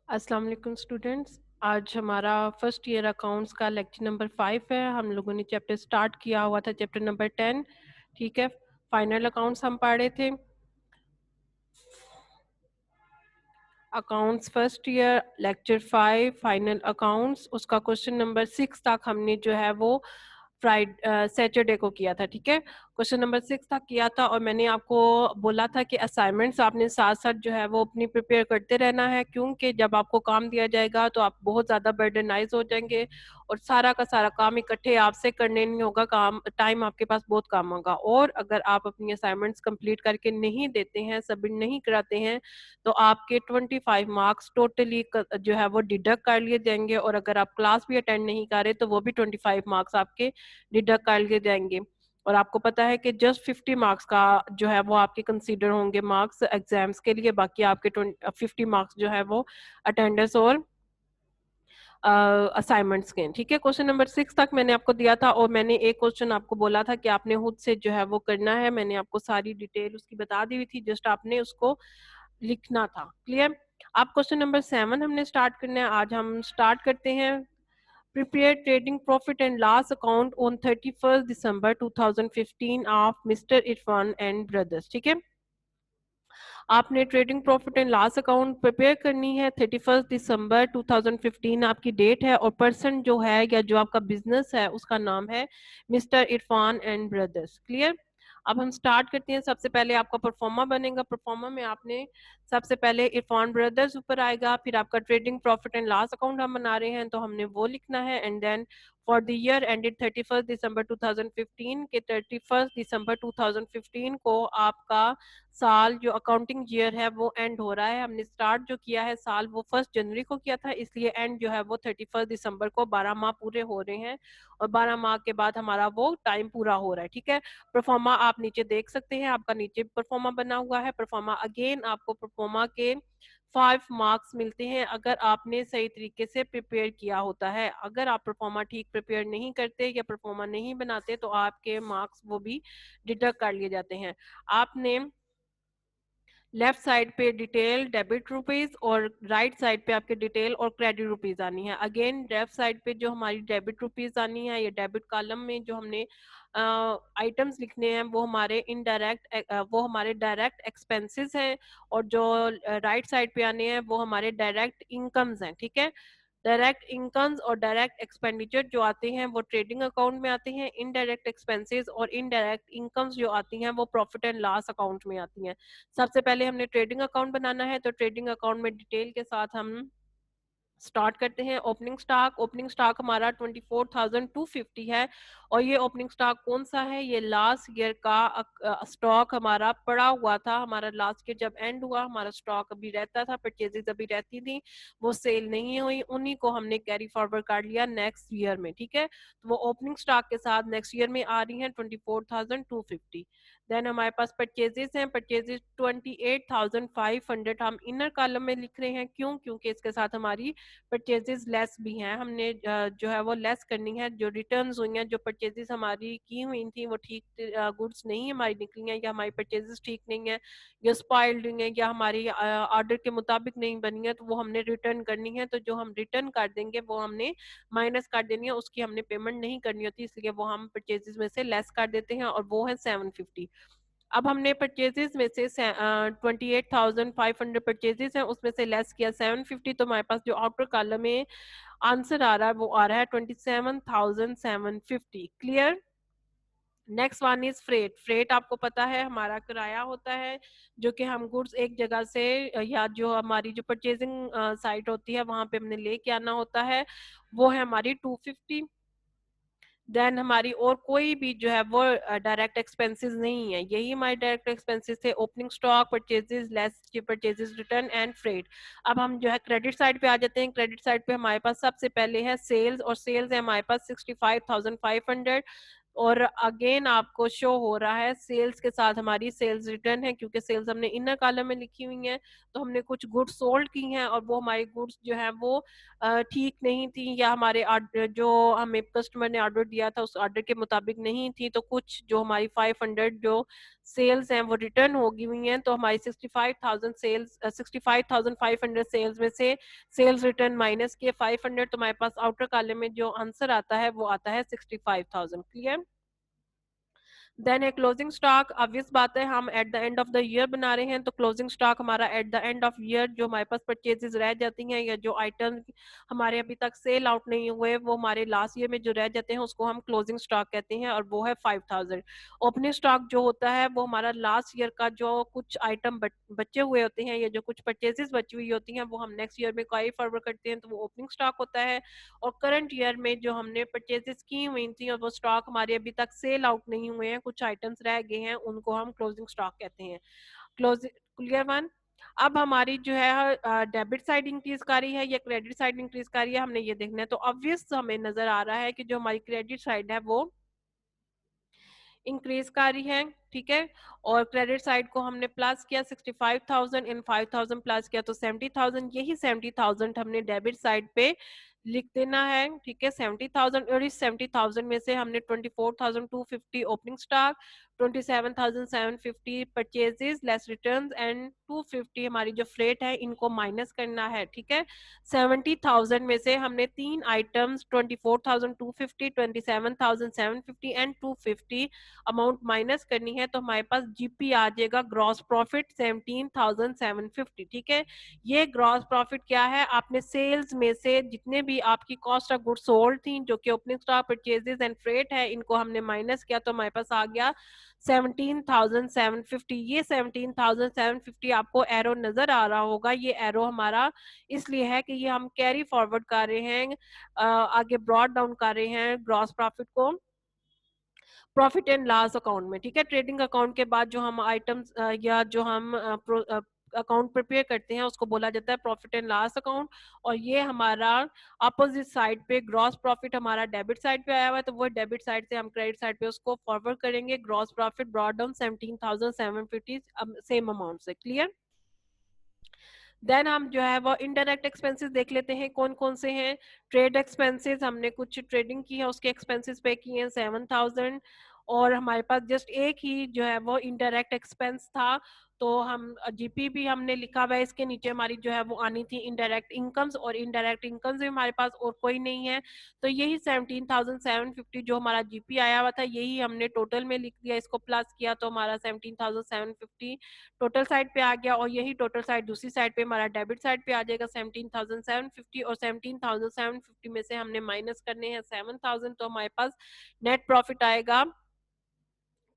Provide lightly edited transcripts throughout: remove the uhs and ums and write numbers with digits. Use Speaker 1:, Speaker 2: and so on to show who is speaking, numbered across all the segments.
Speaker 1: अस्सलाम वालेकुम स्टूडेंट्स। आज हमारा फर्स्ट ईयर अकाउंट्स का लेक्चर नंबर 5 है। हम लोगों ने चैप्टर स्टार्ट किया हुआ था चैप्टर नंबर 10। ठीक है, फाइनल अकाउंट्स हम पढ़े थे। Accounts first year lecture 5 final accounts, उसका क्वेश्चन नंबर 6 तक हमने जो है वो सैटरडे को किया था। ठीक है, क्वेश्चन नंबर 6 तक किया था और मैंने आपको बोला था कि असाइनमेंट्स आपने साथ साथ जो है वो अपनी प्रिपेयर करते रहना है, क्योंकि जब आपको काम दिया जाएगा तो आप बहुत ज़्यादा बर्डनाइज हो जाएंगे और सारा का सारा काम इकट्ठे आपसे करने नहीं होगा, काम टाइम आपके पास बहुत कम होगा। और अगर आप अपनी असाइनमेंट्स कंप्लीट करके नहीं देते हैं, सबमिट नहीं कराते हैं, तो आपके 25 मार्क्स टोटली जो है वो डिडक्ट कर लिए जाएंगे। और अगर आप क्लास भी अटेंड नहीं कर रहे तो वो भी 25 मार्क्स आपके डिडक्ट कर लिए जाएंगे। और आपको पता है कि जस्ट 50 मार्क्स का जो है वो आपके कंसीडर होंगे मार्क्स एग्जाम्स के लिए, बाकी आपके 50 मार्क्स जो है वो अटेंडेंस और असाइनमेंट्स के। ठीक है, क्वेश्चन नंबर 6 तक मैंने आपको दिया था और मैंने एक क्वेश्चन आपको बोला था कि आपने खुद से जो है वो करना है। मैंने आपको सारी डिटेल उसकी बता दी हुई थी, जस्ट आपने उसको लिखना था। क्लियर। आप क्वेश्चन नंबर 7 हमने स्टार्ट करना है। आज हम स्टार्ट करते हैं। Prepare trading profit and loss account on 31 December 2015 of mister Irfan and brothers. ठीक है, आपने trading profit and loss account prepare करनी है। 31 दिसंबर 2015 आपकी डेट है और पर्सन जो है या जो आपका बिजनेस है उसका नाम है mister Irfan and brothers. Clear. अब हम स्टार्ट करते हैं। सबसे पहले आपका परफॉर्मा बनेगा। परफॉर्मा में आपने सबसे पहले इरफान ब्रदर्स ऊपर आएगा, फिर आपका trading profit and loss account हम बना रहे हैं तो हमने वो लिखना है। And then for the year ended 31 December 2015 के 31 दिसंबर 2015 को आपका साल जो अकाउंटिंग ईयर है वो एंड हो रहा है। हमने स्टार्ट जो किया है साल वो 1 जनवरी को किया था, इसलिए एंड जो है वो 31 दिसंबर को 12 माह पूरे हो रहे हैं और 12 माह के बाद हमारा वो टाइम पूरा हो रहा है। ठीक है, परफॉर्मा आप नीचे देख सकते हैं, आपका नीचे परफॉर्मा बना हुआ है। परफॉर्मा अगेन आपको परफॉर्मा के 5 मार्क्स मिलते हैं अगर आपने सही तरीके से प्रिपेयर किया होता है। अगर आप परफॉर्मा ठीक प्रिपेयर नहीं करते या परफॉर्मा नहीं बनाते तो आपके मार्क्स वो भी डिडक्ट कर लिए जाते हैं। आपने लेफ्ट साइड पे डिटेल डेबिट रुपीज और राइट साइड पे आपके डिटेल और क्रेडिट रुपीज आनी है। अगेन लेफ्ट साइड पे जो हमारी डेबिट रुपीज आनी है, ये डेबिट कॉलम में जो हमने आइटम्स लिखने हैं वो हमारे डायरेक्ट एक्सपेंसेस हैं और जो राइट साइड पे आने हैं वो हमारे डायरेक्ट इनकम्स हैं। ठीक है, डायरेक्ट इनकम्स और डायरेक्ट एक्सपेंडिचर जो आते हैं वो ट्रेडिंग अकाउंट में आते हैं। इनडायरेक्ट एक्सपेंसेस और इनडायरेक्ट इनकम्स जो आती हैं वो प्रॉफिट एंड लॉस अकाउंट में आती हैं। सबसे पहले हमने ट्रेडिंग अकाउंट बनाना है, तो ट्रेडिंग अकाउंट में डिटेल के साथ हम स्टार्ट करते हैं। ओपनिंग स्टॉक हमारा 24,250 है और ये ओपनिंग स्टॉक कौन सा है? ये लास्ट ईयर का स्टॉक हमारा पड़ा हुआ था। हमारा लास्ट ईयर जब एंड हुआ हमारा स्टॉक अभी रहता था, परचेजेस अभी रहती थी, वो सेल नहीं हुई, उन्हीं को हमने कैरी फॉरवर्ड कर लिया नेक्स्ट ईयर में। ठीक है, तो वो ओपनिंग स्टॉक के साथ नेक्स्ट ईयर में आ रही है 24,250। देन हमारे पास परचेजेस हैं, परचेजेस 28,500 हम इनर कॉलम में लिख रहे हैं। क्यों? क्योंकि इसके साथ हमारी परचेजेस लेस भी हैं, हमने जो है वो लेस करनी है। जो रिटर्न्स हुई हैं, जो परचेजेस हमारी की हुई थी वो ठीक गुड्स नहीं हमारी निकली हैं, या हमारी परचेजेस ठीक नहीं है, या स्पॉइल्ड हुई हैं, या हमारी ऑर्डर के मुताबिक नहीं बनी है, तो वो हमने रिटर्न करनी है। तो जो हम रिटर्न कर देंगे वो हमने माइनस कर देनी है, उसकी हमने पेमेंट नहीं करनी होती, इसलिए वो हम परचेजेस में से लेस कर देते हैं और वो है 750। अब हमने परचेजेस में से 28,500 परचेजेस हैं, उसमें से लेस किया 750, तो हमारे पास जो आउटर कॉलम में आंसर आ रहा है वो आ रहा है 27,750। Clear. Next one is freight. Freight आपको पता है हमारा किराया होता है, जो कि हम गुड्स एक जगह से या जो हमारी जो परचेजिंग साइट होती है वहां पे हमने लेके आना होता है, वो है हमारी 250। देन हमारी और कोई भी जो है वो डायरेक्ट एक्सपेंसेस नहीं है, यही हमारे डायरेक्ट एक्सपेंसेस थे। Opening stock, purchases, less purchases, return and freight. अब हम जो है क्रेडिट साइड पे आ जाते हैं। क्रेडिट साइड पे हमारे पास सबसे पहले है सेल्स, और सेल्स है हमारे पास 65,500। और अगेन आपको शो हो रहा है सेल्स के साथ हमारी सेल्स रिटर्न है, क्योंकि सेल्स हमने इनर कॉलम में लिखी हुई है, तो हमने कुछ गुड्स सोल्ड की हैं और वो हमारी गुड्स जो है वो ठीक नहीं थी, या हमारे ऑर्डर जो हमें कस्टमर ने ऑर्डर दिया था उस ऑर्डर के मुताबिक नहीं थी, तो कुछ जो हमारी 500 जो सेल्स हैं वो रिटर्न होगी हुई हैं, तो हमारी 65,000 सेल्स 65,500 सेल्स में से सेल्स रिटर्न माइनस किए 500, तो हमारे पास आउटर कॉलम में जो आंसर आता है वो आता है 65,000। क्लियर? देन है क्लोजिंग स्टॉक। ऑब्वियस बात है हम at the end of the year बना रहे हैं, तो क्लोजिंग स्टॉक हमारा at the end of year जो हमारे पास परचेजेस रह जाती हैं या जो आइटम हमारे अभी तक सेल आउट नहीं हुए वो हमारे लास्ट ईयर में जो रह जाते हैं उसको हम क्लोजिंग स्टॉक कहते हैं, और वो है 5,000। ओपनिंग स्टॉक जो होता है वो हमारा लास्ट ईयर का जो कुछ आइटम बचे हुए होते हैं या जो कुछ परचेजेस बची हुई होती हैं वो हम नेक्स्ट ईयर में कैरी फॉरवर्ड करते हैं, तो वो ओपनिंग स्टॉक होता है। और करंट ईयर में जो हमने परचेजेस की हुई थी और वो स्टॉक हमारे अभी तक सेल आउट नहीं हुए हैं, कुछ आइटम्स रह गए हैं, उनको हम क्लोजिंग स्टॉक कहते हैं। Closing clear one. अब हमारी जो है डेबिट साइड इंक्रीज कर रही है या क्रेडिट साइड इंक्रीज कर रही है, हमने ये देखना है। तो ऑब्वियस हमें नजर आ रहा है कि जो हमारी क्रेडिट साइड है वो इंक्रीज कर रही है, ठीक है। और क्रेडिट साइड को हमने प्लस किया 65,000 इन 5,000 प्लस किया तो 70,000, यही 70,000 हमने डेबिट साइड पे लिख देना है, ठीक है। 70,000 और इस 70,000 में से हमने 24,250 opening stock, 27,750 purchases less returns and 250 हमारी जो फ्रेट है इनको माइनस करना है, ठीक है। 70,000 में से हमने तीन आइटम्स 24,250, 27,750 एंड 250 अमाउंट माइनस करनी है, तो हमारे पास जीपी आ जाएगा ग्रॉस प्रॉफिट 17,750, ठीक है। ये ग्रॉस प्रॉफिट क्या है, आपने सेल्स में से जितने भी आपकी कॉस्ट ऑफ गुड्स सोल्ड थी जो कि opening stock purchases and freight है इनको हमने माइनस किया, तो हमारे पास आ गया 17,750। ये 17,750 आपको एरो नजर आ रहा होगा, ये एरो हमारा इसलिए है कि ये हम कैरी फॉरवर्ड कर रहे हैं, आगे ब्रॉड डाउन कर रहे हैं ग्रॉस प्रॉफिट को प्रॉफिट एंड लॉस अकाउंट में, ठीक है। ट्रेडिंग अकाउंट के बाद जो हम आइटम्स या जो हम अकाउंट प्रिपेयर करते हैं उसको बोला जाता है प्रॉफिट एंड लॉस अकाउंट। और ये हमारा अपोजिट साइड पे ग्रॉस प्रॉफिट हमारा डेबिट साइड पे आया हुआ है, तो वो डेबिट साइड से हम क्रेडिट साइड पे उसको फॉरवर्ड करेंगे। Gross profit brought down 17,750 same amount से। क्लियर? देन हम जो है वो इनडायरेक्ट एक्सपेंसेस देख लेते हैं कौन कौन से हैं। ट्रेड एक्सपेंसेस, हमने कुछ ट्रेडिंग की है उसके एक्सपेंसेस पे किए हैं 7,000। और हमारे पास जस्ट एक ही जो है वो इनडायरेक्ट एक्सपेंस था, तो हम जीपी भी हमने लिखा हुआ है, इसके नीचे हमारी जो है वो आनी थी इनडायरेक्ट इनकम्स, और इनडायरेक्ट इनकम्स भी हमारे पास और कोई नहीं है, तो यही 17,750 जो हमारा जीपी आया हुआ था यही हमने टोटल में लिख दिया, इसको प्लस किया तो हमारा 17,750 टोटल साइड पे आ गया। और यही टोटल साइड दूसरी साइड पे हमारा डेबिट साइड पे आ जाएगा 17,750, और 17,750 में से हमने माइनस करने हैं 7,000, तो हमारे पास नेट प्रॉफिट आएगा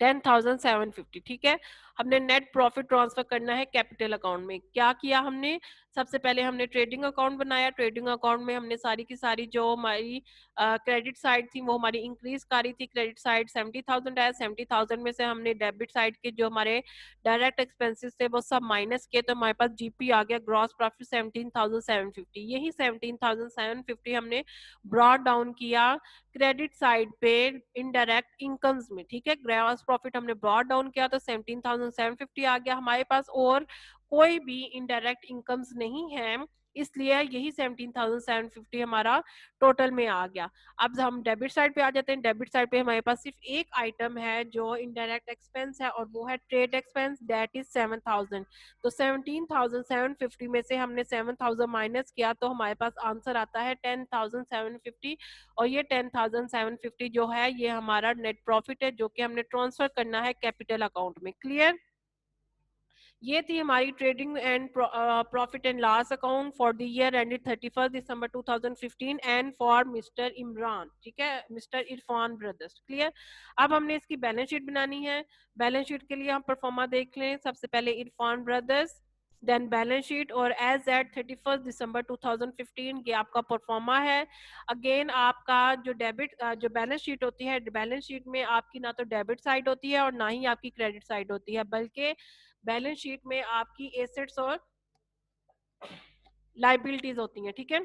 Speaker 1: 10,750, ठीक है। हमने नेट प्रॉफिट ट्रांसफर करना है कैपिटल अकाउंट में। क्या किया हमने, सबसे पहले हमने ट्रेडिंग अकाउंट बनाया। ट्रेडिंग अकाउंट में हमने सारी की सारी जो हमारी क्रेडिट साइड थी वो हमारी इंक्रीज कर रही थी। क्रेडिट साइड 70,000 है, 70,000 में से हमने डेबिट साइड के जो हमारे डायरेक्ट एक्सपेंसेस थे वो सब माइनस किए, तो हमारे पास जीपी आ गया ग्रॉस प्रॉफिट 17,750। यही 17,750 हमने ब्रॉड डाउन किया क्रेडिट साइड पे इनडायरेक्ट इनकम्स में, ठीक है। ग्रॉस प्रॉफिट हमने ब्रॉड डाउन किया तो 17,750 आ गया हमारे पास, और कोई भी इनडायरेक्ट इनकम्स नहीं है, इसलिए यही 17,750 हमारा टोटल में आ गया। अब हम डेबिट साइड पे आ जाते हैं। डेबिट साइड पे हमारे पास सिर्फ एक आइटम है जो इनडायरेक्ट एक्सपेंस है और वो है ट्रेड एक्सपेंस, दैट इज 7,000। तो 17,750 में से हमने 7,000 माइनस किया तो हमारे पास आंसर आता है 10,750, और ये 10,750 जो है ये हमारा नेट प्रॉफिट है जो कि हमने ट्रांसफर करना है कैपिटल अकाउंट में। क्लियर? ये थी हमारी trading and profit and loss account for the year ended 31 December 2015 and for mister Imran, ठीक है, मिस्टर इरफान ब्रदर्स। क्लियर? अब हमने इसकी बैलेंस शीट बनानी है। बैलेंस शीट के लिए हम परफॉर्मा देख लें। सबसे पहले Irfan brothers, then balance sheet, और एज एट 31 दिसंबर 2015 ये आपका परफॉर्मा है। अगेन आपका जो डेबिट जो बैलेंस शीट होती है, बैलेंस शीट में आपकी ना तो डेबिट साइड होती है और ना ही आपकी क्रेडिट साइड होती है, बल्कि बैलेंस शीट में आपकी एसेट्स और लाइबिलिटीज होती हैं, ठीक है।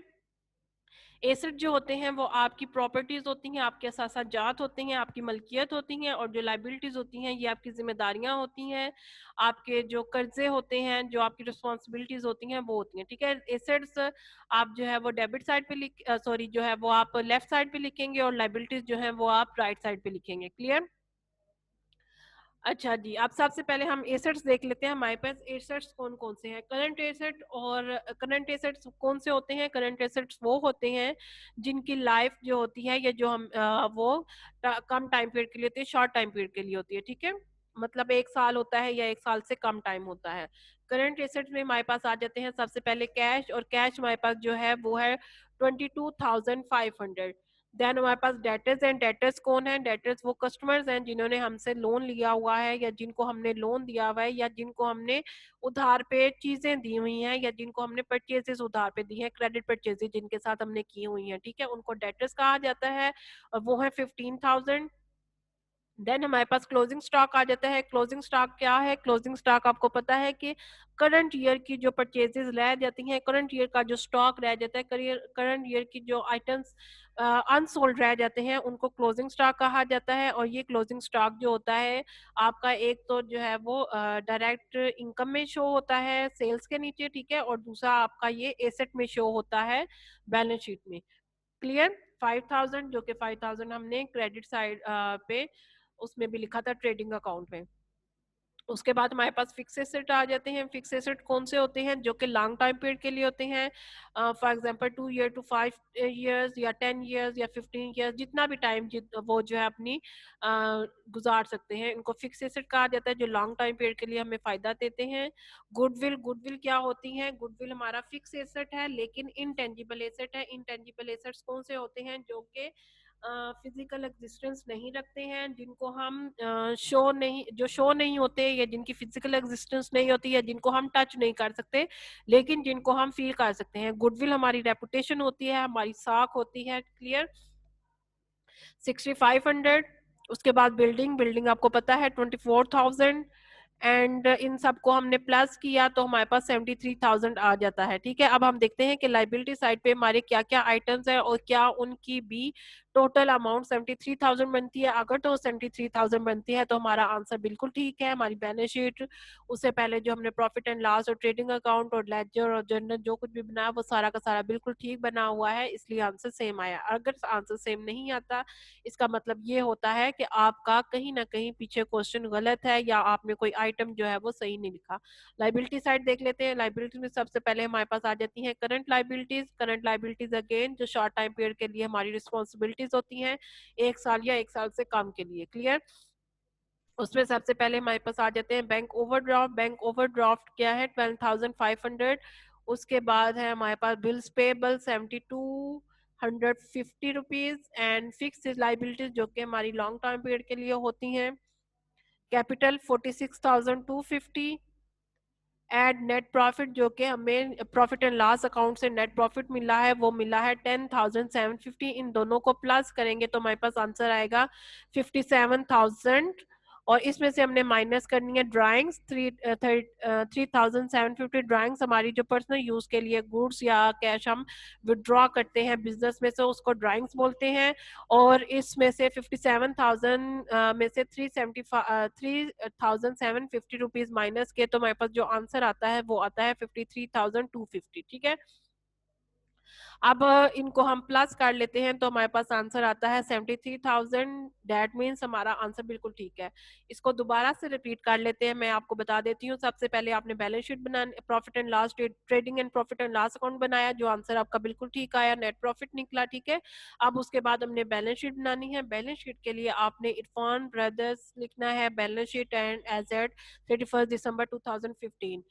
Speaker 1: एसेट जो होते हैं वो आपकी प्रॉपर्टीज होती हैं, आपके जात होते हैं, आपकी मलकियत होती हैं, और जो लाइबिलिटीज होती हैं ये आपकी जिम्मेदारियां होती हैं, आपके जो कर्जे होते हैं, जो आपकी रिस्पॉन्सिबिलिटीज होती हैं वो होती हैं, ठीक है। एसेट्स आप जो है वो डेबिट साइड पे सॉरी जो है वो आप लेफ्ट साइड पे लिखेंगे, और लाइबिलिटीज जो है वो आप राइट साइड पे लिखेंगे। क्लियर? अच्छा जी, अब सबसे पहले हम एसेट्स देख लेते हैं। हमारे पास एसेट्स कौन-कौन से हैं? करंट एसेट, और करंट एसेट्स कौन से होते हैं? करंट एसेट्स वो होते हैं जिनकी लाइफ जो होती है, या जो हम वो कम टाइम पीरियड के लिए होती है, शॉर्ट टाइम पीरियड के लिए होती है, ठीक है? मतलब 1 साल होता है या 1 साल से कम टाइम होता है। करंट एसेट्स में हमारे पास आ जाते हैं सबसे पहले कैश, और कैश हमारे पास जो है वो है 22,500। देन हमारे पास डेटर्स हैं। डेटर्स कौन है? डेटर्स वो कस्टमर्स हैं जिन्होंने हमसे लोन लिया हुआ है, या जिनको हमने लोन दिया हुआ है, या जिनको हमने उधार पे चीजें दी हुई हैं, या जिनको हमने परचेजेस उधार पे दी हैं, क्रेडिट परचेजेस जिनके साथ हमने की हुई हैं, ठीक है, उनको डेटर्स कहा जाता है, और वो है 15,000। देन हमारे पास क्लोजिंग स्टॉक आ जाता है। क्लोजिंग स्टॉक क्या है? क्लोजिंग स्टॉक आपको पता है कि करंट ईयर की जो परचेजेस रह जाती हैं, करंट ईयर का जो स्टॉक रह जाता है, करंट ईयर की जो आइटम्स अनसोल्ड रह जाते हैं, उनको क्लोजिंग स्टॉक कहा जाता है। और ये क्लोजिंग स्टॉक जो होता है आपका, एक तो जो है वो डायरेक्ट इनकम में शो होता है सेल्स के नीचे, ठीक है, और दूसरा आपका ये एसेट में शो होता है बैलेंस शीट में। क्लियर? 5,000, जो कि 5,000 हमने क्रेडिट साइड पे उसमें भी लिखा था, ट्रेडिंग अकाउंट में। उसके बाद हमारे पास फिक्स एसेट आ जाते हैं। फिक्स एसेट कौन से होते हैं? जो कि लॉन्ग टाइम पीरियड के लिए होते हैं। For example 2 year to 5 years, या 10 ईयर्स, या 15 ईयर्स, जितना भी टाइम वो जो है अपनी गुजार सकते हैं, इनको फिक्स एसेट कहा जाता है, जो लॉन्ग टाइम पीरियड के लिए हमें फायदा देते हैं। गुडविल, गुडविल क्या होती है? गुडविल हमारा फिक्स एसेट है, लेकिन इनटेंजिबल एसेट है। इनटेंजिबल एसेट्स कौन से होते हैं? जो कि फिजिकल एग्जिस्टेंस नहीं रखते हैं, जिनको हम शो नहीं होते, या जिनकी फिजिकल एग्जिस्टेंस नहीं होती, या जिनको हम टच नहीं कर सकते, लेकिन जिनको हम फील कर सकते हैं। गुडविल हमारी रेपुटेशन होती है, हमारी साख होती है। क्लियर? 6,500। उसके बाद बिल्डिंग, बिल्डिंग आपको पता है 24,000। एंड इन सबको हमने प्लस किया तो हमारे पास 73,000 आ जाता है, ठीक है। अब हम देखते हैं कि लाइबिलिटी साइड पे हमारे क्या क्या आइटम्स हैं, और क्या उनकी भी टोटल अमाउंट 73,000 बनती है। अगर तो 73,000 बनती है तो हमारा आंसर बिल्कुल ठीक है। हमारी बैलेंस शीट, उससे पहले जो हमने प्रॉफिट एंड लॉस और ट्रेडिंग अकाउंट और लेजर और जर्नल जो कुछ भी बनाया, वो सारा का सारा बिल्कुल ठीक बना हुआ है, इसलिए आंसर सेम आया। अगर आंसर सेम नहीं आता, इसका मतलब ये होता है कि आपका कहीं ना कहीं पीछे क्वेश्चन गलत है, या आपने कोई आइटम जो है वो सही नहीं लिखा। लाइबिलिटी साइड देख लेते हैं। लाइबिलिटी में सबसे पहले हमारे पास आ जाती हैं current liabilities. Current liabilities again जो शॉर्ट टाइम पीरियड के लिए हमारी रिस्पॉन्सिबिलिटीज होती हैं, 1 साल या 1 साल से कम के लिए। क्लियर? उसमें सबसे पहले हमारे पास आ जाते हैं बैंक ओवरड्राफ्ट। बैंक ओवरड्राफ्ट क्या है? 12,500। उसके बाद है हमारे पास bills payable 7,250 rupees, and fix liabilities जो कि हमारी लॉन्ग टर्म पीरियड के लिए होती हैं। कैपिटल 46,250। एड नेट प्रॉफिट, जो कि हमें प्रॉफिट एंड लॉस अकाउंट से नेट प्रॉफिट मिला है, वो मिला है 10,750। इन दोनों को प्लस करेंगे तो हमारे पास आंसर आएगा 57,000। और इसमें से हमने माइनस करनी है ड्राइंग्स। 3,750 ड्राइंग्स हमारी जो पर्सनल यूज के लिए गुड्स या कैश हम विड्रॉ करते हैं बिजनेस में से, उसको ड्राइंग्स बोलते हैं। और इसमें से 57,000 में से 3,750 माइनस के तो हमारे पास जो आंसर आता है वो आता है 53,250, ठीक है। अब इनको हम प्लस कर लेते हैं तो हमारे पास आंसर आता है 73,000। दैट मीन्स हमारा आंसर बिल्कुल ठीक है। इसको दोबारा से रिपीट कर लेते हैं, मैं आपको बता देती हूँ। सबसे पहले आपने बैलेंस शीट बनानी, profit and loss, trading and profit and loss account बनाया, जो आंसर आपका बिल्कुल ठीक आया, नेट प्रॉफिट निकला, ठीक है। अब उसके बाद हमने बैलेंस शीट बनानी है। बैलेंस शीट के लिए आपने इरफान ब्रदर्स लिखना है, balance sheet and asset 31 December 2015।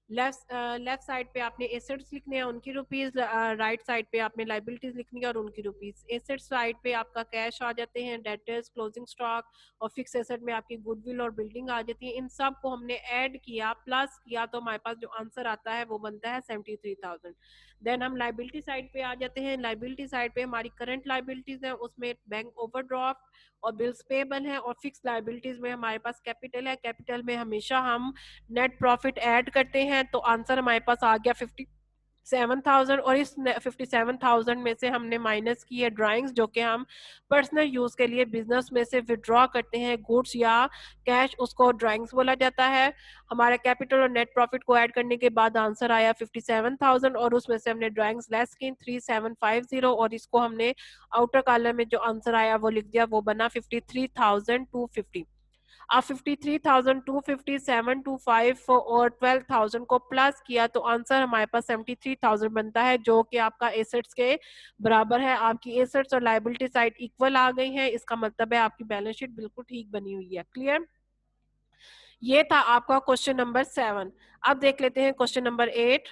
Speaker 1: Left side पे आपने एसेट्स लिखने हैं, उनकी रुपीज। राइट साइड पे आपने लाइबिलिटीज लिखनी है और उनकी रुपीज। एसेट साइड पे आपका कैश आ जाते हैं, डेटर्स, क्लोजिंग स्टॉक, और फिक्स एसेट में आपकी गुडविल और बिल्डिंग आ जाती है। इन सब को हमने ऐड किया, प्लस किया, तो हमारे पास जो आंसर आता है वो बनता है 73,000। देन हम लाइबिलिटी साइड पे आ जाते हैं। लाइबिलिटी साइड पे हमारी करंट लाइबिलिटीज है, उसमें बैंक ओवरड्राफ्ट और बिल्स पेबल है। और फिक्स लाइबिलिटीज में हमारे पास कैपिटल है। कैपिटल में हमेशा हम नेट प्रॉफिट ऐड करते हैं, तो आंसर हमारे पास आ गया 57,000। और इस 57,000 में से हमने माइनस की है ड्राइंग्स, जो कि हम पर्सनल यूज के लिए बिजनेस में से विड्रॉ करते हैं, गुड्स या कैश, उसको ड्राइंग्स बोला जाता है। हमारे कैपिटल और नेट प्रॉफिट को ऐड करने के बाद आंसर आया 57,000, और उसमें से हमने ड्राइंग्स लेस की 3,750, और इसको हमने आउटर कॉलम में जो आंसर आया वो लिख दिया, वो बना 53,250। आप 53,25725 और 12,000 को प्लस किया तो आंसर हमारे पास 73,000 बनता है, जो कि आपका एसेट्स के बराबर है। आपकी एसेट्स और लायबिलिटी साइड इक्वल आ गई है, इसका मतलब है आपकी बैलेंस शीट बिल्कुल ठीक बनी हुई है। क्लियर? ये था आपका क्वेश्चन नंबर 7। अब देख लेते हैं क्वेश्चन नंबर 8।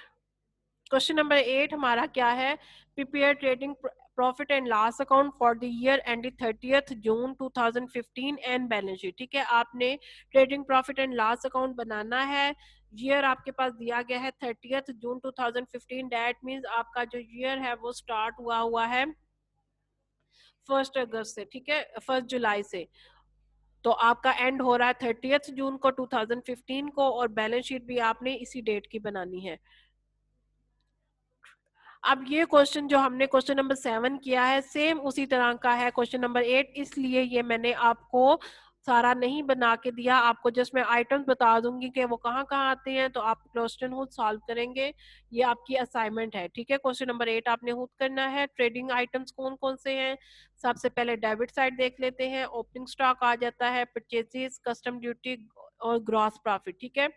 Speaker 1: क्वेश्चन नंबर 8 हमारा क्या है? Prepare trading profit and loss account for the year ended 30th June 2015 and balance sheet. ठीक है, आपने trading profit and loss account बनाना है। ईयर आपके पास दिया गया है 30th जून 2015। दैट मीन्स आपका जो ईयर है वो स्टार्ट हुआ है 1 अगस्त से, ठीक है, 1 जुलाई से। तो आपका एंड हो रहा है 30th जून को 2015 को, और बैलेंस शीट भी आपने इसी डेट की बनानी है। अब ये क्वेश्चन जो हमने क्वेश्चन नंबर 7 किया है, सेम उसी तरह का है क्वेश्चन नंबर 8, इसलिए ये मैंने आपको सारा नहीं बना के दिया, आपको जस्ट मैं आइटम्स बता दूंगी कि वो कहाँ कहाँ आते हैं, तो आप क्वेश्चन खुद सॉल्व करेंगे। ये आपकी असाइनमेंट है, ठीक है। क्वेश्चन नंबर 8 आपने खुद करना है। ट्रेडिंग आइटम्स कौन कौन से हैं? सबसे पहले डेबिट साइड देख लेते हैं। ओपनिंग स्टॉक आ जाता है, परचेजेस, कस्टम ड्यूटी और ग्रॉस प्रॉफिट, ठीक है।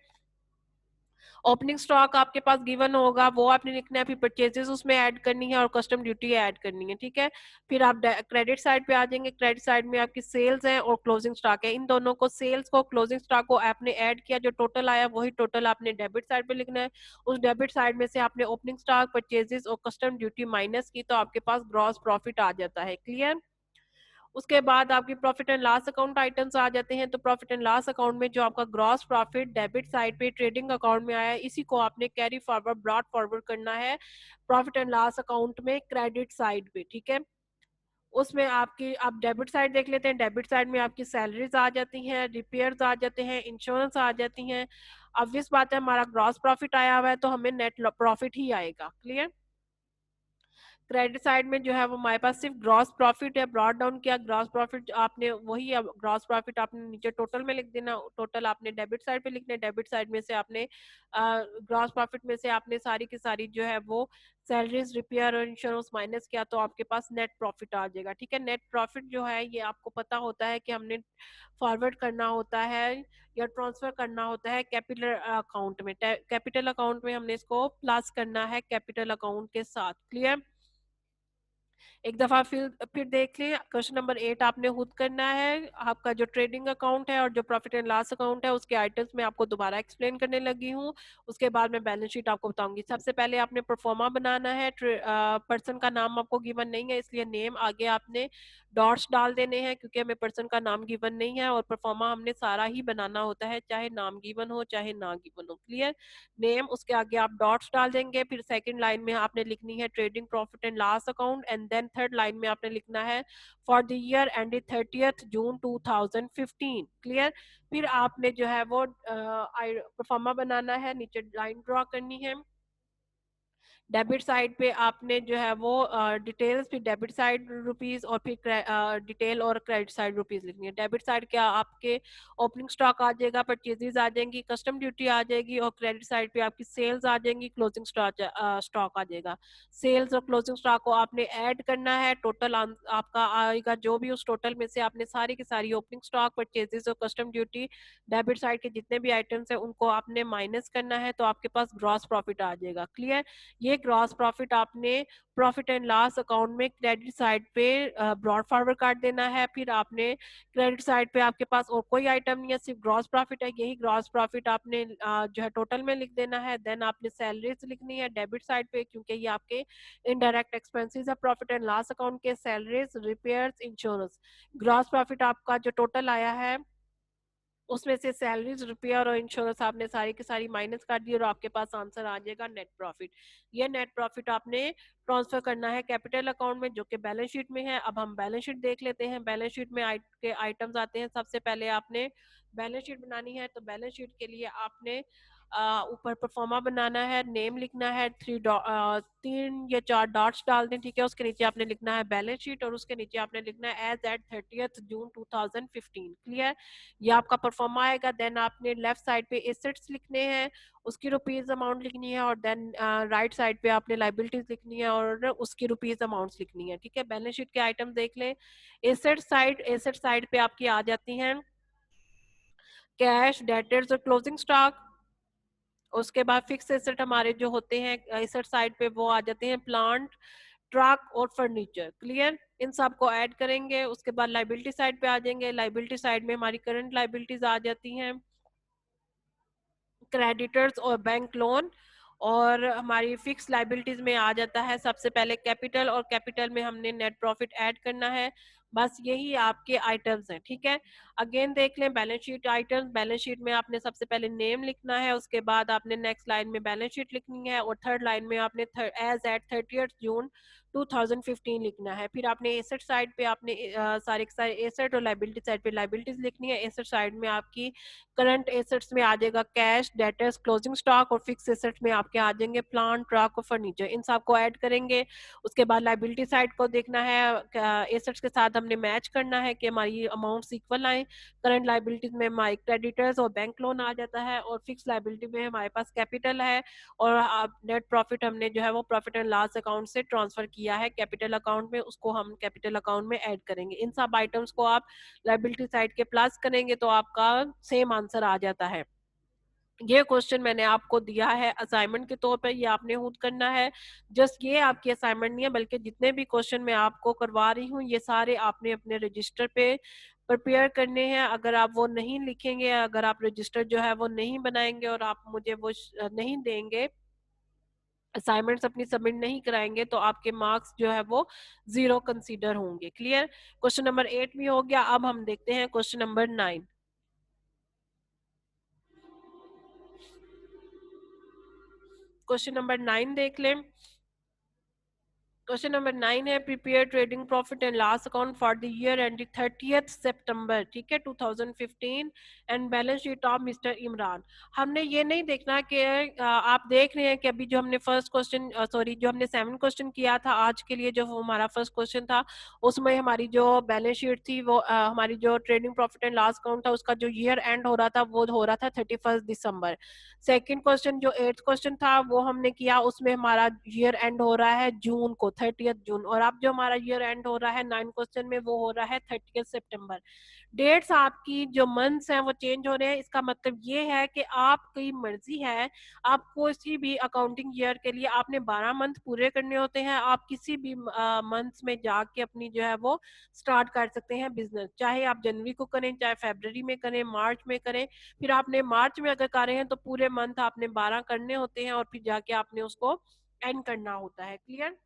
Speaker 1: ओपनिंग स्टॉक आपके पास गिवन होगा, वो आपने लिखना है, फिर परचेजेस उसमें ऐड करनी है और कस्टम ड्यूटी ऐड करनी है, ठीक है। फिर आप क्रेडिट साइड पे आ जाएंगे। क्रेडिट साइड में आपकी सेल्स है और क्लोजिंग स्टॉक है। इन दोनों को, सेल्स को क्लोजिंग स्टॉक को आपने ऐड किया, जो टोटल आया वही टोटल आपने डेबिट साइड पे लिखना है। उस डेबिट साइड में से आपने ओपनिंग स्टॉक, परचेजेस और कस्टम ड्यूटी माइनस की, तो आपके पास ग्रॉस प्रॉफिट आ जाता है। क्लियर? उसके बाद आपकी profit and loss account items आ जाते हैं। तो प्रॉफिट एंड लॉस अकाउंट में जो आपका ग्रॉस प्रॉफिट डेबिट साइड पे ट्रेडिंग अकाउंट में आया है, इसी को आपने कैरी फॉरवर्ड, ब्रॉड फॉरवर्ड करना है प्रॉफिट एंड लॉस अकाउंट में क्रेडिट साइड पे, ठीक है। उसमें आपकी, आप डेबिट साइड देख लेते हैं। डेबिट साइड में आपकी सैलरीज आ जाती हैं, रिपेयर्स आ जाते हैं, इंश्योरेंस आ जाती हैं। अब इस बात है, हमारा ग्रॉस प्रॉफिट आया हुआ है तो हमें नेट प्रॉफिट ही आएगा। क्लियर? क्रेडिट साइड में जो है वो हमारे पास सिर्फ ग्रॉस प्रॉफिट है। ब्रॉड डाउन किया ग्रॉस प्रॉफिट, आपने वही ग्रॉस प्रॉफिट आपने नीचे टोटल में लिख देना। टोटल आपने डेबिट साइड पे लिखना है। डेबिट साइड में से आपने ग्रॉस प्रॉफिट में से आपने सारी की सारी जो है वो सैलरीज, रिपेयर और इंश्योरेंस माइनस किया, तो आपके पास नेट प्रॉफिट आ जाएगा, ठीक है। नेट प्रॉफिट जो है ये आपको पता होता है कि हमने फॉरवर्ड करना होता है या ट्रांसफर करना होता है कैपिटल अकाउंट में। कैपिटल अकाउंट में हमने इसको प्लस करना है कैपिटल अकाउंट के साथ। क्लियर? एक दफा फिर देख लें। क्वेश्चन नंबर 8 आपने खुद करना है। आपका जो ट्रेडिंग अकाउंट है और जो प्रॉफिट एंड लॉस अकाउंट है, उसके आइटम्स में आपको दोबारा एक्सप्लेन करने लगी हूँ। उसके बाद मैं बैलेंस शीट आपको बताऊंगी। सबसे पहले आपने परफॉर्मा बनाना है। पर्सन का नाम आपको गिवन नहीं है, इसलिए नेम आगे आपने डॉट्स डाल देने हैं, क्योंकि हमें पर्सन का नाम गिवन नहीं है और परफॉर्मा हमने सारा ही बनाना होता है, चाहे नाम गिवन हो चाहे ना गिवन हो। क्लियर? नेम, उसके आगे आप डॉट्स डाल देंगे। फिर सेकंड लाइन में आपने लिखनी है trading profit and loss account, and then third line में आपने लिखना है for the year ended 30th June 2015। Clear? फिर आपने जो है वो परफॉर्मा बनाना है, नीचे लाइन ड्रॉ करनी है। डेबिट साइड पे आपने जो है वो डिटेल्स, फिर डेबिट साइड रुपीस और फिर डिटेल और क्रेडिट साइड रुपीस लिखनी है। डेबिट साइड क्या आपके ओपनिंग स्टॉक आ जाएगा, परचेजेस आ जाएंगी, कस्टम ड्यूटी आ जाएगी, और क्रेडिट साइड पे आपकी सेल्स आ जाएंगी, क्लोजिंग स्टॉक आ जाएगा। सेल्स और क्लोजिंग स्टॉक को आपने ऐड करना है। टोटल आपका आएगा जो भी, उस टोटल में से आपने सारी की सारी ओपनिंग स्टॉक, परचेजेस और कस्टम ड्यूटी, डेबिट साइड के जितने भी आइटम्स है उनको आपने माइनस करना है, तो आपके पास ग्रॉस प्रॉफिट आ जाएगा। क्लियर? ये ग्रॉस प्रॉफिट आपने प्रॉफिट एंड लॉस अकाउंट में क्रेडिट साइड पे ब्रॉड फॉरवर्ड कर देना है। फिर आपने क्रेडिट साइड पे आपके पास और कोई आइटम नहीं है, सिर्फ ग्रॉस प्रॉफिट है। यही ग्रॉस प्रॉफिट आपने जो है टोटल में लिख देना है। देन आपने सैलरीज लिखनी है डेबिट साइड पे, क्योंकि ये आपके इनडायरेक्ट एक्सपेंसेस है प्रॉफिट एंड लॉस अकाउंट के। Salaries, repairs, insurance, gross profit आपका जो टोटल आया है उसमें से सैलरीज, रिपेयर और इंश्योरेंस आपने सारी की सारी माइनस कर दी, और आपके पास आंसर आ जाएगा नेट प्रॉफिट। ये नेट प्रॉफिट आपने ट्रांसफर करना है कैपिटल अकाउंट में, जो कि बैलेंस शीट में है। अब हम बैलेंस शीट देख लेते हैं। बैलेंस शीट में के आइटम्स आते हैं। सबसे पहले आपने बैलेंस शीट बनानी है, तो बैलेंस शीट के लिए आपने ऊपर परफॉर्मा बनाना है, नेम लिखना है, 3 या 4 डॉट्स डाल दें, ठीक है। उसके नीचे आपने लिखना है बैलेंस शीट, और उसके नीचे आपने लिखना है as eight 30th June 2015। Clear? ये आपका परफॉर्मा आएगा। देन आपने लेफ्ट साइड पे एसेट्स लिखने हैं, उसकी रुपीज अमाउंट लिखनी है, और देन राइट साइड पे आपने लाइबिलिटीज लिखनी है और उसकी रुपीज अमाउंट्स लिखनी है, ठीक है। बैलेंस शीट के आइटम देख लें। एसेट साइड पे आपकी आ जाती हैं कैश, डेटर्स और क्लोजिंग स्टॉक। उसके बाद फिक्स एसेट हमारे जो होते हैं एसेट साइड पे वो आ जाते हैं प्लांट, ट्रक और फर्नीचर। क्लियर? इन सब को ऐड करेंगे। उसके बाद लाइबिलिटी साइड पे आ जाएंगे। लाइबिलिटी साइड में हमारी करंट लाइबिलिटीज आ जाती हैं, क्रेडिटर्स और बैंक लोन। और हमारी फिक्स लाइबिलिटीज में आ जाता है सबसे पहले कैपिटल, और कैपिटल में हमने नेट प्रॉफिट ऐड करना है। बस यही आपके आइटम्स हैं। ठीक है, अगेन देख लें balance sheet items. Balance sheet में आपने सबसे पहले नेम लिखना है, उसके बाद आपने नेक्स्ट लाइन में बैलेंस शीट लिखनी है, और थर्ड लाइन में आपने एज एट 30 जून 2015 लिखना है। फिर आपने एसेट साइड पे आपने सारे के सारे एसेट, और लाइबिलिटी साइड पे लाइबिलिटीज लिखनी है। एसेट साइड में आपकी करंट एसेट्स में आ जाएगा कैश, डेटर्स, क्लोजिंग स्टॉक, और फिक्स एसेट्स में आपके आ जाएंगे प्लांट, ट्रक और फर्नीचर। इन सब को ऐड करेंगे। उसके बाद लाइबिलिटी साइड को देखना है, एसेट्स के साथ हमने मैच करना है कि हमारी अमाउंट इक्वल आए। करंट लाइबिलिटीज में हमारे क्रेडिटर्स और बैंक लोन आ जाता है, और फिक्स लाइबिलिटी में हमारे पास कैपिटल है, और नेट प्रॉफिट हमने जो है वो प्रॉफिट एंड लॉस अकाउंट से ट्रांसफर किया है कैपिटल अकाउंट में, उसको हम कैपिटल अकाउंट में ऐड करेंगे। इन सब आइटम्स को आप लाइबिलिटी साइड के प्लस करेंगे तो आपका सेम आंसर आ जाता है। ये क्वेश्चन मैंने आपको दिया है असाइनमेंट के तौर पर, ये आपने खुद करना है। जस्ट ये आपकी असाइनमेंट नहीं है, बल्कि जितने भी क्वेश्चन मैं आपको करवा रही हूँ ये सारे आपने अपने रजिस्टर पे प्रिपेयर करने हैं। अगर आप वो नहीं लिखेंगे, अगर आप रजिस्टर जो है वो नहीं बनाएंगे, और आप मुझे वो नहीं देंगे, असाइनमेंट्स अपनी सबमिट नहीं कराएंगे, तो आपके मार्क्स जो है वो 0 कंसीडर होंगे। क्लियर? क्वेश्चन नंबर 8 भी हो गया। अब हम देखते हैं क्वेश्चन नंबर 9। क्वेश्चन नंबर 9 देख लें। क्वेश्चन नंबर 9 है prepare trading profit and loss account for the year ending 30th सितंबर, ठीक है, 2015, and balance sheet of mister Imran. हमने ये नहीं देखना कि आप देख रहे हैं कि अभी जो हमने फर्स्ट क्वेश्चन सॉरी जो हमने 7 क्वेश्चन किया था आज के लिए, जो हमारा फर्स्ट क्वेश्चन था, उसमें हमारी जो बैलेंस शीट थी वो हमारी जो trading profit and loss account था उसका जो ईयर एंड हो रहा था वो हो रहा था 31 दिसंबर। सेकंड क्वेश्चन जो 8th क्वेश्चन था वो हमने किया, उसमें हमारा ईयर एंड हो रहा है जून को, 30th जून। और अब जो हमारा ईयर एंड हो रहा है 9 क्वेश्चन में वो हो रहा है 30th सितंबर। डेट्स आपकी जो मंथ्स हैं वो चेंज हो रहे हैं। इसका मतलब ये है कि आपकी मर्जी है, आप किसी भी अकाउंटिंग ईयर के लिए आपने 12 मंथ पूरे करने होते हैं। आप किसी भी मंथ्स में जाके अपनी जो है वो स्टार्ट कर सकते हैं बिजनेस, चाहे आप जनवरी को करें, चाहे फरवरी में करें, मार्च में करें। फिर आपने मार्च में अगर कर रहे हैं तो पूरे मंथ आपने 12 करने होते हैं, और फिर जाके आपने उसको एंड करना होता है। क्लियर?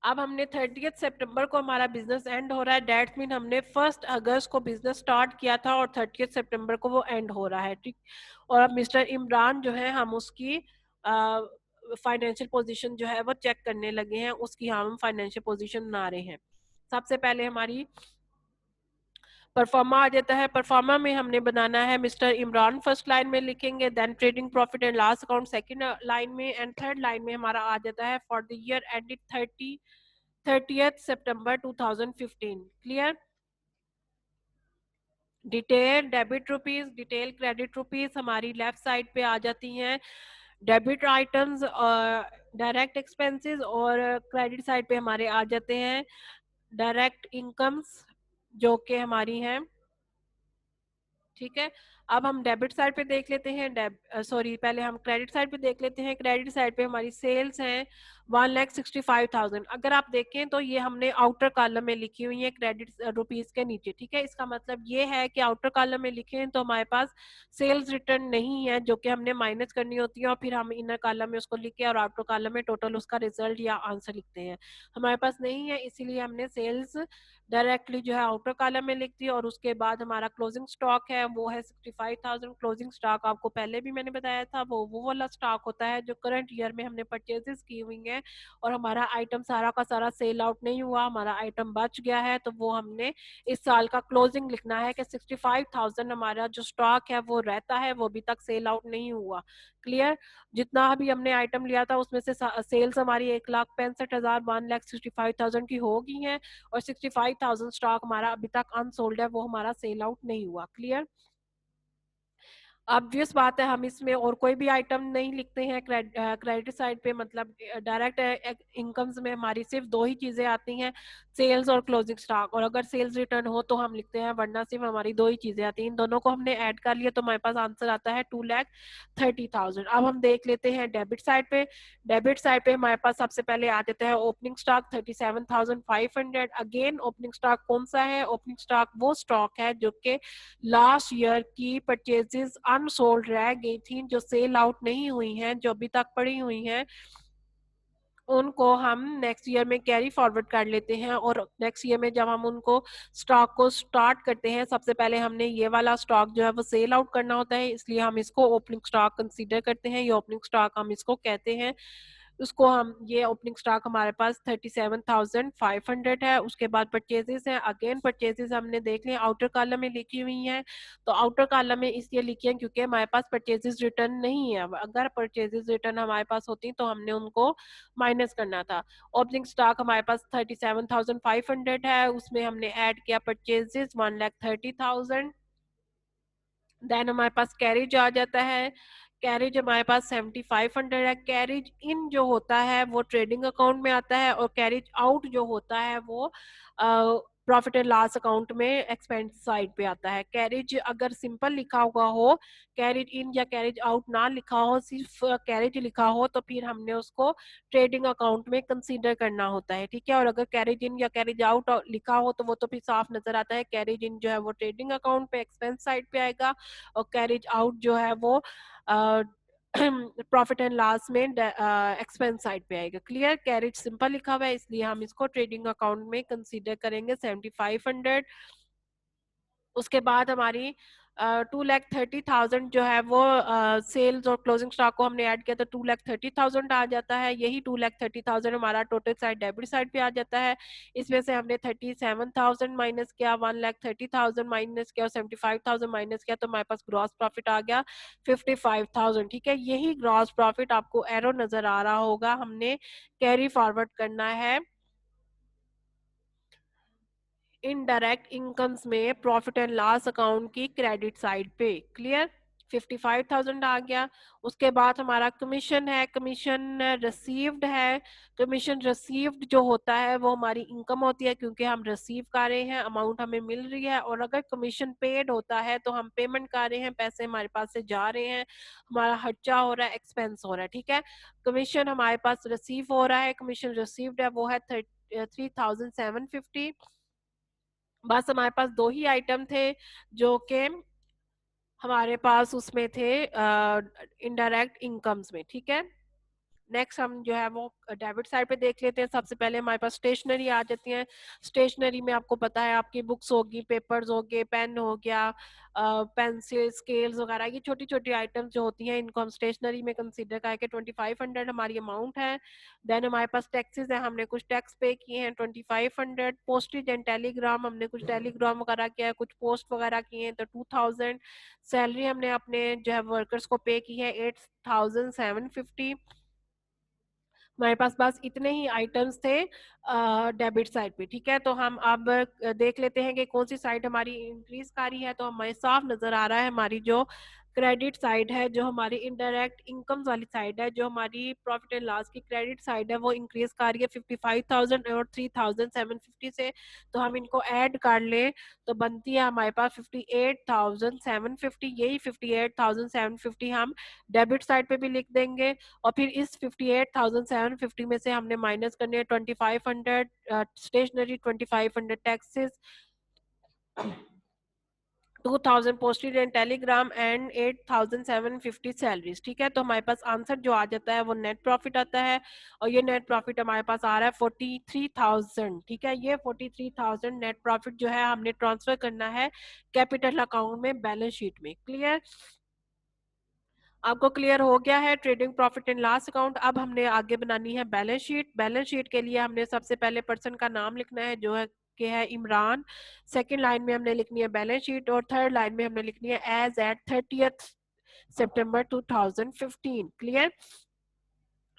Speaker 1: अब हमने 30th सितंबर को हमारा बिजनेस एंड हो रहा है, डेट मीन हमने 1 अगस्त को बिजनेस स्टार्ट किया था और 30th सितंबर को वो एंड हो रहा है। ठीक, और अब मिस्टर इमरान जो है हम उसकी फाइनेंशियल पोजीशन जो है वो चेक करने लगे हैं, उसकी हम फाइनेंशियल पोजीशन बना रहे हैं। सबसे पहले हमारी परफॉर्मा आ जाता है। परफॉर्मा में हमने बनाना है मिस्टर इमरान फर्स्ट लाइन में लिखेंगे, then trading profit and loss account second line में, एंड थर्ड लाइन में हमारा आ जाता है for the year ended 30th September 2015। Clear? Detail debit rupees, detail credit rupees हमारी लेफ्ट साइड पे आ जाती हैं। डेबिट आइटम्स डायरेक्ट एक्सपेंसेस, और क्रेडिट साइड पे हमारे आ जाते हैं डायरेक्ट इनकम्स जो कि हमारी हैं। ठीक है, अब हम डेबिट साइड पे देख लेते हैं। सॉरी, पहले हम क्रेडिट साइड पे देख लेते हैं। क्रेडिट साइड पे हमारी सेल्स हैं 1,65,000। अगर आप देखें तो ये हमने आउटर कॉलम में लिखी हुई है क्रेडिट रुपीज के नीचे। ठीक है, इसका मतलब ये है कि आउटर कॉलम में लिखे हैं तो हमारे पास सेल्स रिटर्न नहीं है जो कि हमने माइनस करनी होती है, और फिर हम इनर कॉलम में उसको लिख के और आउटर कॉलम में टोटल उसका रिजल्ट या आंसर लिखते हैं। हमारे पास नहीं है, इसीलिए हमने सेल्स डायरेक्टली जो है आउटर कॉलम में लिख दी। और उसके बाद हमारा क्लोजिंग स्टॉक है वो है 65,000। क्लोजिंग स्टॉक आपको पहले भी मैंने बताया था, वो वाला स्टॉक होता है जो करंट ईयर में हमने परचेजेस की हुई है, और हमारा आइटम सारा का सारा सेल आउट नहीं हुआ, हमारा आइटम बच गया है, तो वो हमने इस साल का क्लोजिंग लिखना है कि 65,000 हमारा जो स्टॉक है वो रहता है, वो अभी तक सेल आउट नहीं हुआ। क्लियर? जितना अभी हमने आइटम लिया था उसमें से सेल्स हमारी 1,65,000 1,65,000 की हो गई है, और 65,000 स्टॉक हमारा अभी तक अनसोल्ड है, वो हमारा सेल आउट नहीं हुआ। क्लियर? ऑब्वियस बात है, हम इसमें और कोई भी आइटम नहीं लिखते हैं क्रेडिट साइड पे, मतलब डायरेक्ट इनकम्स में हमारी सिर्फ दो ही चीजें आती हैं, सेल्स और क्लोजिंग स्टॉक, और अगर सेल्स रिटर्न हो तो हम लिखते हैं, वरना सिर्फ हमारी दो ही चीजें आती हैं। इन दोनों को हमने ऐड कर लिया तो हमारे पास आंसर आता है 2,30,000। अब हम देख लेते हैं डेबिट साइड पे। डेबिट साइड पे हमारे पास सबसे पहले आ जाता है opening stock 37,500। Again opening stock कौन सा है? ओपनिंग स्टॉक वो स्टॉक है जो कि लास्ट ईयर की परचेजेस अनसोल्ड रह गई थी, जो सेल आउट नहीं हुई हैं, जो अभी तक पड़ी हुई हैं, उनको हम नेक्स्ट ईयर में कैरी फॉरवर्ड कर लेते हैं। और नेक्स्ट ईयर में जब हम उनको स्टॉक को स्टार्ट करते हैं, सबसे पहले हमने ये वाला स्टॉक जो है वो सेल आउट करना होता है, इसलिए हम इसको ओपनिंग स्टॉक कंसीडर करते हैं। ये ओपनिंग स्टॉक हम इसको कहते हैं। उसको हम, ये ओपनिंग स्टॉक हमारे पास 37,500 है। उसके बाद परचेजेस है, अगेन परचेजेस हमने देख लिया आउटर कॉलम में लिखी हुई हैं। तो आउटर कॉलम में इसलिए लिखी है क्योंकि हमारे पास परचेजेस रिटर्न नहीं है। अगर परचेजेस रिटर्न हमारे पास होती तो हमने उनको माइनस करना था। ओपनिंग स्टॉक हमारे पास 37,500 है, उसमें हमने ऐड किया परचेजेस 1,30,000। देन हमारे पास कैरेज आ जाता है। कैरेज हमारे पास 7,500 है। कैरेज इन जो होता है वो ट्रेडिंग अकाउंट में आता है, और कैरेज आउट जो होता है वो प्रॉफिट एंड लॉस अकाउंट में एक्सपेंस साइड पे आता है। कैरेज अगर सिंपल लिखा हुआ हो, कैरेज इन या कैरेज आउट ना लिखा हो, सिर्फ कैरेज लिखा हो, तो फिर हमने उसको ट्रेडिंग अकाउंट में कंसीडर करना होता है, ठीक है। और अगर कैरेज इन या कैरेज आउट लिखा हो तो वो तो फिर साफ नजर आता है, कैरेज इन जो है वो ट्रेडिंग अकाउंट पे एक्सपेंस साइड पे आएगा, और कैरेज आउट जो है वो प्रॉफिट एंड लॉस में एक्सपेंस साइड पे आएगा। क्लियर? कैरेज सिंपल लिखा हुआ है इसलिए हम इसको ट्रेडिंग अकाउंट में कंसीडर करेंगे 7,500। उसके बाद हमारी 2,30,000 जो है वो सेल्स और क्लोजिंग स्टॉक को हमने ऐड किया तो 2,30,000 आ जाता है। यही 2,30,000 हमारा टोटल साइड डेबिट साइड पे आ जाता है। इसमें से हमने 37,000 माइनस किया, 1,30,000 माइनस किया और 75,000 माइनस किया, तो हमारे पास ग्रॉस प्रॉफिट आ गया 55,000। ठीक है, यही ग्रॉस प्रॉफिट आपको एरो नजर आ रहा होगा, हमने कैरी फॉरवर्ड करना है इनडायरेक्ट इनकम्स में प्रॉफिट एंड लॉस अकाउंट की क्रेडिट साइड पे। क्लियर? 55,000 आ गया। उसके बाद हमारा कमीशन है, कमीशन रिसीव्ड है। कमीशन रिसीव्ड जो होता है वो हमारी इनकम होती है, क्योंकि हम रिसीव कर रहे हैं, अमाउंट हमें मिल रही है। और अगर कमीशन पेड होता है तो हम पेमेंट कर रहे हैं, पैसे हमारे पास से जा रहे हैं, हमारा खर्चा हो रहा है, एक्सपेंस हो रहा है। ठीक है, कमीशन हमारे पास रिसीव हो रहा है, कमीशन रिसीव्ड है, वो है 3,750। बस हमारे पास दो ही आइटम थे जो कि हमारे पास उसमें थे इनडायरेक्ट इनकम्स में। ठीक है, नेक्स्ट हम जो है वो डेबिट साइड पे देख लेते हैं। सबसे पहले हमारे पास स्टेशनरी आ जाती है। स्टेशनरी में आपको पता है आपकी बुक्स होगी, पेपर्स हो गए, पेन हो गया, पेंसिल, स्केल्स वगैरह, ये छोटी छोटी आइटम्स जो होती हैं इनको हम स्टेशनरी में कंसीडर करके 2,500 हमारी अमाउंट है। देन हमारे पास टैक्सेस है, हमने कुछ टैक्स पे किए हैं 2,500। पोस्टेज एंड टेलीग्राम, हमने कुछ टेलीग्राम वगैरह किया है, कुछ पोस्ट वगैरह किए हैं तो 2,000। सैलरी हमने अपने जो है वर्कर्स को पे की है 8,750। हमारे पास बस इतने ही आइटम्स थे डेबिट साइड पे। ठीक है, तो हम अब देख लेते हैं कि कौन सी साइड हमारी इंक्रीज कर रही है। तो हमें साफ नजर आ रहा है हमारी जो क्रेडिट साइड है, जो हमारी इनडायरेक्ट इनकम्स वाली साइड है, जो हमारी प्रॉफिट एंड लॉस की क्रेडिट साइड है, वो इंक्रीज कर रही है 55,000 और 3,750 से। तो हम इनको ऐड कर ले तो बनती है हमारे पास 58,750। यही 58,750 हम डेबिट साइड पे भी लिख देंगे। और फिर इस 58,750 में से हमने माइनस करने हैं 2,500 stationery, 2,500 taxes, 2,000 postage and telegram and 8,750 salaries. ठीक है, तो हमारे पास आंसर जो आ जाता है वो नेट प्रॉफिट आता है। और ये नेट प्रॉफिट हमारे पास आ रहा है 43,000। ठीक है, ये 43,000 नेट प्रॉफिट जो है हमने ट्रांसफर करना है कैपिटल अकाउंट में, बैलेंस शीट में। क्लियर? आपको क्लियर हो गया है trading profit and loss account. अब हमने आगे बनानी है बैलेंस शीट। बैलेंस शीट के लिए हमने सबसे पहले पर्सन का नाम लिखना है जो है कि है इमरान। सेकंड लाइन में हमने लिखनी है बैलेंस शीट, और थर्ड लाइन में हमने लिखनी है as eight 30th September 2015। Clear?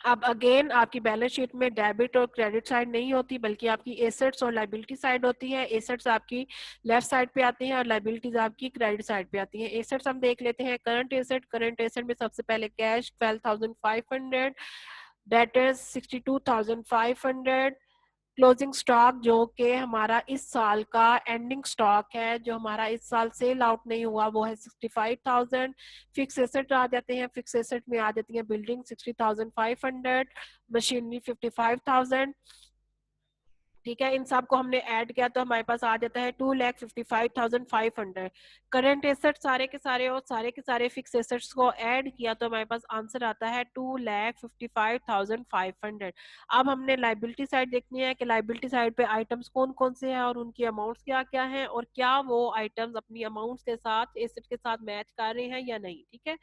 Speaker 1: अब अगेन आपकी बैलेंस शीट में डेबिट और क्रेडिट साइड नहीं होती, बल्कि आपकी एसेट्स और लाइबिलिटी साइड होती है। एसेट्स आपकी लेफ्ट साइड पे आती हैं और लाइबिलिटीज आपकी क्रेडिट साइड पे आती हैं। एसेट्स हम देख लेते हैं। करंट एसेट में सबसे पहले कैश 12,500, डेटर्स 62,500, क्लोजिंग स्टॉक जो कि हमारा इस साल का एंडिंग स्टॉक है, जो हमारा इस साल सेल आउट नहीं हुआ, वो है 65,000। फिक्स एसेट आ जाते हैं। फिक्स एसेट में आ जाती है बिल्डिंग 60,500, मशीनरी 55,000। ठीक है, इन सब को हमने ऐड किया तो हमारे पास आ जाता है 2,55,500। करंट एसेट सारे के सारे और सारे के सारे फिक्स एसेट्स को ऐड किया तो हमारे पास आंसर आता है 2,55,500। अब हमने लाइबिलिटी साइड देखनी है कि लाइबिलिटी साइड पे आइटम्स कौन कौन से हैं और उनकी अमाउंट्स क्या क्या हैं, और क्या वो आइटम्स अपनी अमाउंट्स के साथ एसेट के साथ मैच कर रहे हैं या नहीं। ठीक है,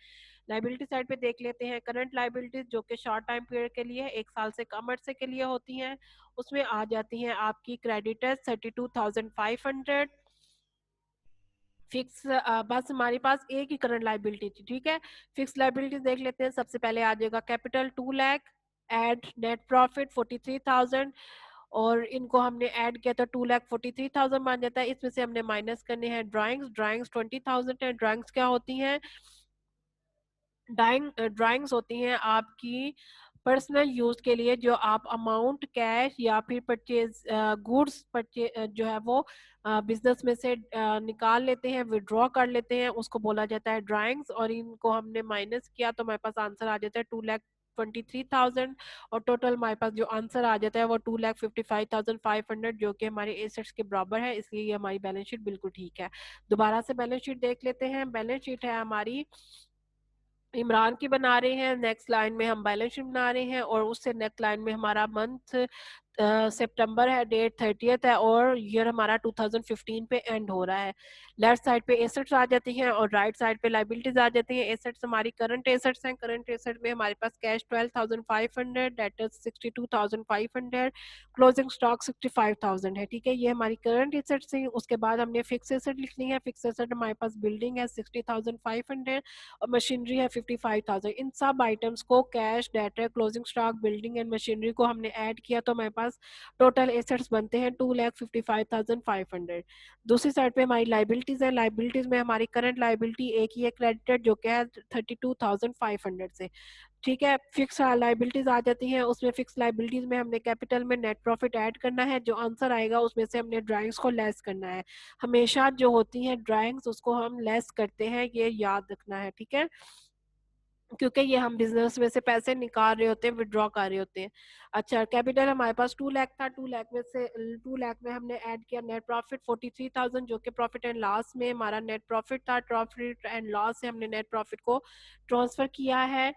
Speaker 1: लाइबिलिटी साइड पे देख लेते हैं। करंट लाइबिलिटीज जो कि शॉर्ट टाइम पीरियड के लिए, एक साल से कम अरसे के लिए होती हैं, उसमें आ जाती हैं आपकी क्रेडिटर्स 32,500। फिक्स बस हमारे पास एक ही करंट लाइबिलिटी थी। ठीक है, फिक्स लाइबिलिटी देख लेते हैं। सबसे पहले आ जाएगा capital 2 lakh, add net profit 43,000, और इनको हमने ऐड किया तो 2,43,000 बन जाता है। इसमें से हमने माइनस करने हैं ड्राइंग्स। ड्राइंग्स 20,000 है। ड्राइंग्स क्या होती हैं? ड्राइंग्स होती हैं आपकी पर्सनल यूज के लिए, जो आप अमाउंट कैश या फिर परचेज गुड्स परचेज जो है वो बिजनेस में से निकाल लेते हैं, विड्रॉ कर लेते हैं, उसको बोला जाता है ड्राइंग्स। और इनको हमने माइनस किया तो हमारे पास आंसर आ जाता है 2,23,000, और टोटल हमारे पास जो आंसर आ जाता है वो 2,55,500, जो कि हमारे एसेट्स के बराबर है। इसलिए ये हमारी बैलेंस शीट बिल्कुल ठीक है। दोबारा से बैलेंस शीट देख लेते हैं। बैलेंस शीट है हमारी इमरान की बना रहे हैं। नेक्स्ट लाइन में हम बैलेंस शीट बना रहे हैं, और उससे नेक्स्ट लाइन में हमारा मंथ सितंबर है, डेट 30th है, और ईयर हमारा 2015 पे एंड हो रहा है। लेफ्ट साइड पे एसेट्स आ जाती हैं और राइट साइड पे लाइबिलिटीज आ जाती हैं। एसेट्स हमारी करंट एसेट्स हैं। करंट एसेट में हमारे पास कैश 12,500, डेटर्स 62,500, क्लोजिंग स्टॉक 65,000 है। ठीक है, ये हमारी करंट एसेट्स हैं। उसके बाद हमने फिक्स एसेट लिखनी है। फिक्स एसेट हमारे पास बिल्डिंग है 60,500, और मशीनरी है 55,000। इन सब आइटम्स को cash, debtor, closing stock, building and machinery को हमने ऐड किया तो हमारे पास टोटल एसेट्स बनते हैं 2,55,500। दूसरी साइड पे हमारी लाइबिलिटीज है। लाइबिलिटीज में हमारी करंट लाइबिलिटी एक ही है, क्रेडिटर, जो कि है 32,500 से। ठीक है, फिक्स लाइबिलिटीज आ जाती हैं। उसमें फिक्स लाइबिलिटीज में हमने कैपिटल में नेट प्रॉफिट ऐड करना है। जो आंसर आएगा उसमें से हमने ड्राइंग्स को लेस करना है। हमेशा जो होती हैं ड्राइंग्स, उसको हम लेस करते हैं, ये याद रखना है। ठीक है, क्योंकि ये हम बिजनेस में से पैसे निकाल रहे होते हैं, विड्रॉ कर रहे होते हैं। अच्छा, कैपिटल हमारे पास 2 लाख था। 2 लाख में से 2 लाख में हमने ऐड किया नेट प्रॉफिट 43,000, जो कि प्रॉफिट एंड लॉस में हमारा नेट प्रॉफिट था। प्रॉफिट एंड लॉस से हमने नेट प्रॉफिट को ट्रांसफर किया है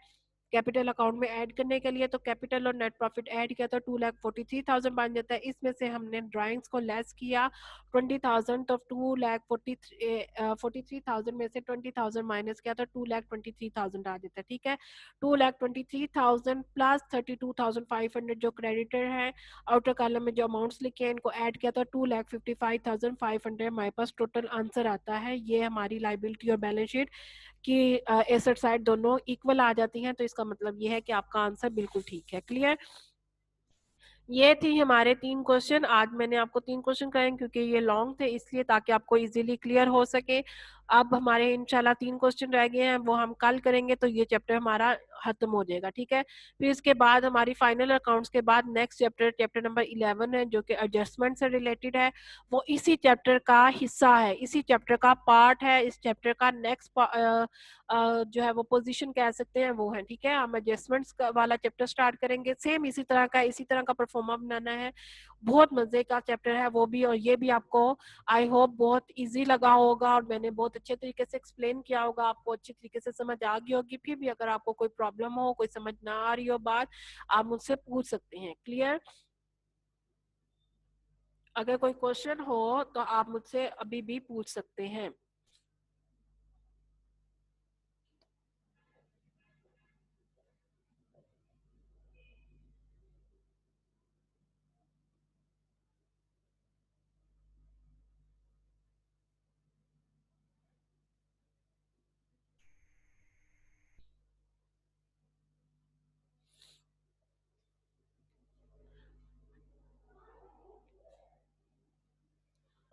Speaker 1: कैपिटल अकाउंट में ऐड करने के लिए। तो कैपिटल और नेट प्रॉफिट ऐड किया तो 2,43,000 बन जाता है। इसमें से हमने ड्राइंग्स को लेस किया 20,000, तो 2,43,000 में से 20,000 माइनस किया तो 2,23,000 आ जाता है। ठीक है, 2,23,000 प्लस 32,500 जो क्रेडिटर है, आउटर कॉलम में जो अमाउंट्स लिखे हैं इनको ऐड किया तो 2,55,500 हमारे पास टोटल आंसर आता है। ये हमारी लाइबिलिटी और बैलेंस शीट कि एसेट साइड दोनों इक्वल आ जाती हैं, तो इसका मतलब ये है कि आपका आंसर बिल्कुल ठीक है। क्लियर? ये थी हमारे 3 क्वेश्चन। आज मैंने आपको 3 क्वेश्चन कराए क्योंकि ये लॉन्ग थे, इसलिए ताकि आपको इजीली क्लियर हो सके। अब हमारे इंशाल्लाह 3 क्वेश्चन रह गए हैं, वो हम कल करेंगे तो ये चैप्टर हमारा खत्म हो जाएगा। ठीक है, फिर इसके बाद हमारी फाइनल अकाउंट्स के बाद नेक्स्ट चैप्टर, चैप्टर नंबर 11 है, जो कि एडजस्टमेंट से रिलेटेड है। वो इसी चैप्टर का हिस्सा है, इसी चैप्टर का पार्ट है। इस चैप्टर का नेक्स्ट जो है वो पोजीशन कह सकते हैं वो है। ठीक है, हम एडजस्टमेंट्स वाला चैप्टर स्टार्ट करेंगे। सेम इसी तरह का परफॉर्मा बनाना है। बहुत मजे का चैप्टर है वो भी, और ये भी आपको आई होप बहुत इजी लगा होगा, और मैंने बहुत अच्छे तरीके से एक्सप्लेन किया होगा, आपको अच्छी तरीके से समझ आ गई होगी। फिर भी अगर आपको कोई प्रॉब्लम हो, कोई समझ ना आ रही हो बात, आप मुझसे पूछ सकते हैं। क्लियर? अगर कोई क्वेश्चन हो तो आप मुझसे अभी भी पूछ सकते हैं।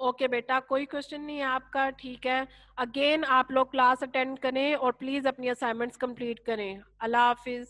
Speaker 1: ओके बेटा, कोई क्वेश्चन नहीं है आपका, ठीक है। अगेन आप लोग क्लास अटेंड करें और प्लीज अपनी असाइनमेंट्स कंप्लीट करें। अल्लाह हाफिज।